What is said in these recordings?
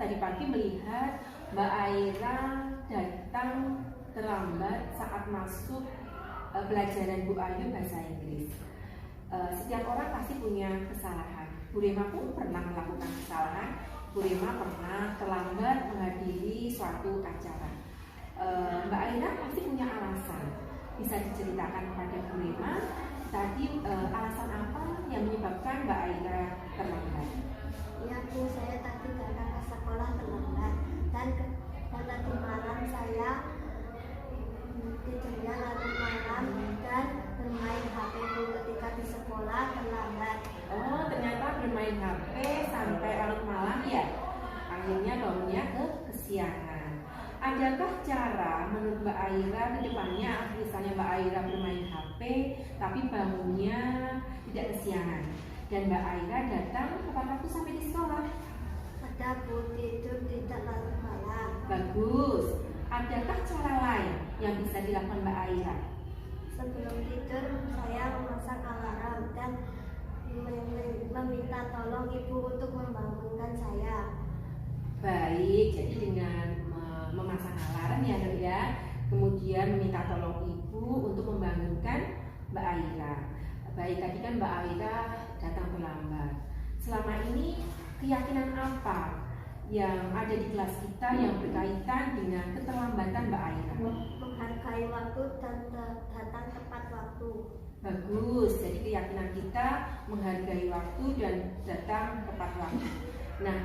tadi pagi melihat Mbak Aira datang terlambat saat masuk pelajaran Bu Ayu bahasa Inggris. Setiap orang pasti punya kesalahan. Bu Rema pun pernah melakukan kesalahan. Bu Rema pernah terlambat menghadiri suatu acara. Mbak Aira pasti punya alasan. Bisa diceritakan kepada Bu Rema tadi alasan apa yang menyebabkan Mbak Aira terlambat? Ya Bu, saya tadi datang ke sekolah terlambat dan tadi malam saya tidurnya larut malam dan bermain HP Bu ketika di sekolah terlambat. Oh, ternyata bermain HP sampai larut malam ya. Akhirnya bangunnya kesiangan. Adakah cara menurut Mbak Aira ke depannya, misalnya Mbak Aira bermain HP tapi bangunnya tidak kesiangan dan Mbak Aira datang tepat waktu sampai di sekolah? Ada Bu, tidur tidak larut malam. Bagus. Adakah cara lain yang bisa dilakukan Mbak Aira? Sebelum tidur saya memasang alarm dan meminta tolong Ibu untuk membangunkan saya. Baik, jadi dengan memasang alarm ya Dok ya, kemudian meminta tolong Ibu untuk membangunkan Mbak Aira. Baik, tadi kan Mbak Aira datang terlambat. Selama ini keyakinan apa yang ada di kelas kita yang berkaitan dengan keterlambatan Mbak Aira? Menghargai waktu dan datang tepat waktu. Bagus, jadi keyakinan kita menghargai waktu dan datang tepat waktu. Nah,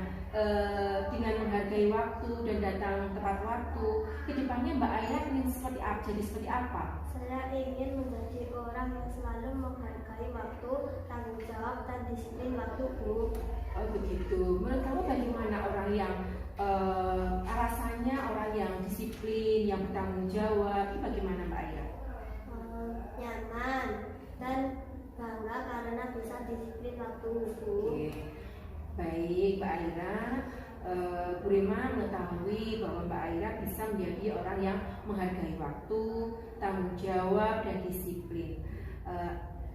dengan menghargai waktu dan datang tepat waktu, kedepannya Mbak Aira ingin jadi seperti apa? Saya ingin menjadi orang yang selalu menghargai waktu, tanggung jawab dan disiplin waktu Bu. Oh begitu. Menurut kamu bagaimana orang yang alasannya orang yang disiplin, yang bertanggung jawab, itu bagaimana Mbak Aira? Nyaman dan bangga karena bisa disiplin waktu Bu. Oke. Baik Mbak Aira, Bu Rema mengetahui bahwa Mbak Aira bisa menjadi orang yang menghargai waktu, tanggung jawab dan disiplin.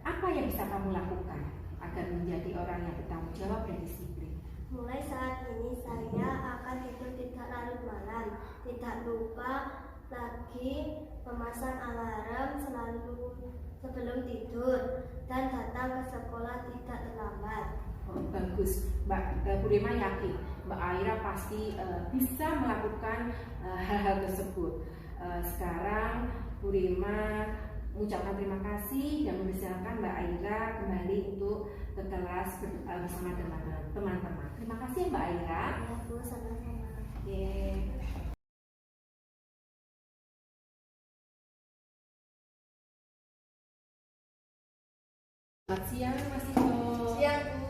Apa yang bisa kamu lakukan agar menjadi orang yang bertanggung jawab dan disiplin? Mulai saat ini saya akan tidur tidak larut malam, tidak lupa lagi memasang alarm selalu sebelum tidur dan datang ke sekolah tidak terlambat. Oh, bagus, Bu Rema yakin Mbak Aira pasti bisa melakukan hal-hal tersebut. Sekarang Bu Rema mengucapkan terima kasih dan mempersilahkan Mbak Aira kembali untuk ke kelas bersama teman-teman. Terima kasih Mbak Aira. Ya Bu, sama-sama. Yeah. Selamat siang Mas Ito. Siang Bu.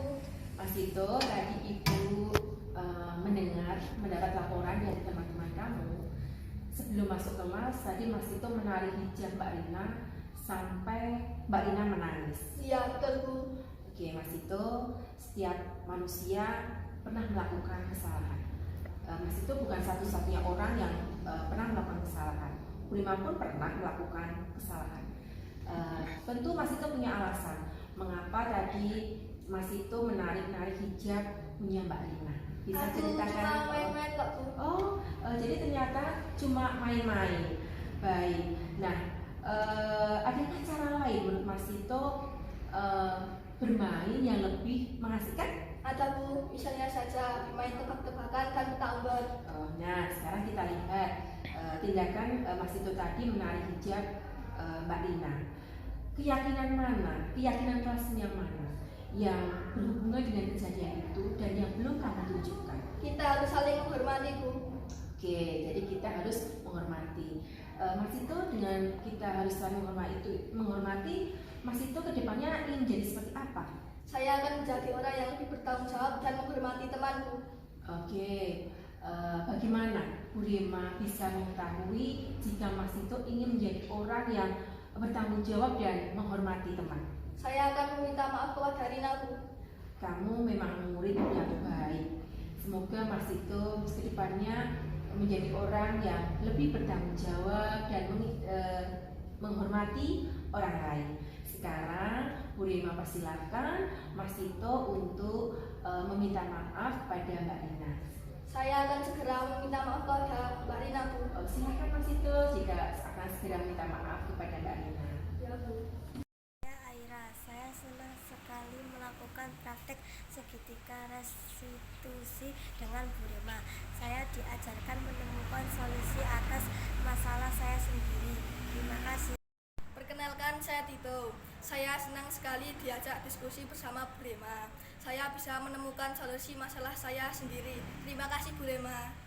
Mas Ito, tadi Ibu mendapat laporan dari teman-teman kamu. Sebelum masuk kelas, tadi Mas Ito menarik hijab Mbak Rina sampai Mbak Rina menangis. Iya betul Bu. Oke Mas Ito, setiap manusia pernah melakukan kesalahan. Mas Ito bukan satu-satunya orang yang pernah melakukan kesalahan. Bu Rima pun pernah melakukan kesalahan. Tentu Mas Ito punya alasan mengapa tadi Mas Ito menarik hijab punya Mbak Rina. Bisa ceritakan? Cuma main-main kok Bu. Oh, jadi ternyata cuma main-main. Baik. Nah, adakah cara lain menurut Mas Ito bermain yang lebih mengasihkan? Ada Bu, misalnya saja main tebak-tebakan dan kita umbel. Nah, sekarang kita lihat tindakan Mas Ito tadi menarik hijab Mbak Rina. Keyakinan mana? Keyakinan kelas yang mana yang berhubungan dengan kejadian itu dan yang belum kamu tunjukkan? Kita harus saling menghormati Bu. Oke, jadi kita harus menghormati. Mas Ito, dengan kita harus saling menghormati, Mas Ito kedepannya ingin menjadi seperti apa? Saya akan menjadi orang yang lebih bertanggung jawab dan menghormati temanku. Oke, bagaimana Bu Rima bisa mengetahui jika Mas Ito ingin menjadi orang yang bertanggung jawab dan menghormati teman? Saya akan meminta maaf kepada Rina Bu. Kamu memang murid yang baik. Semoga Mas Ito kedepannya menjadi orang yang lebih bertanggung jawab dan menghormati orang lain. Sekarang Bu Rima persilakan Mas Ito untuk meminta maaf kepada Mbak Rina. Saya akan segera meminta maaf kepada Mbak Rina, Bu. Silakan Mas Ito jika akan segera minta maaf kepada Mbak Rina. Ya, Bu. Saya Aira, saya senang sekali melakukan praktek segitiga restitusi dengan Bu Rema. Saya diajarkan menemukan solusi atas masalah saya sendiri. Terima kasih. Perkenalkan, saya Tito. Saya senang sekali diajak diskusi bersama Bu Rema. Saya bisa menemukan solusi masalah saya sendiri. Terima kasih, Bu Rema.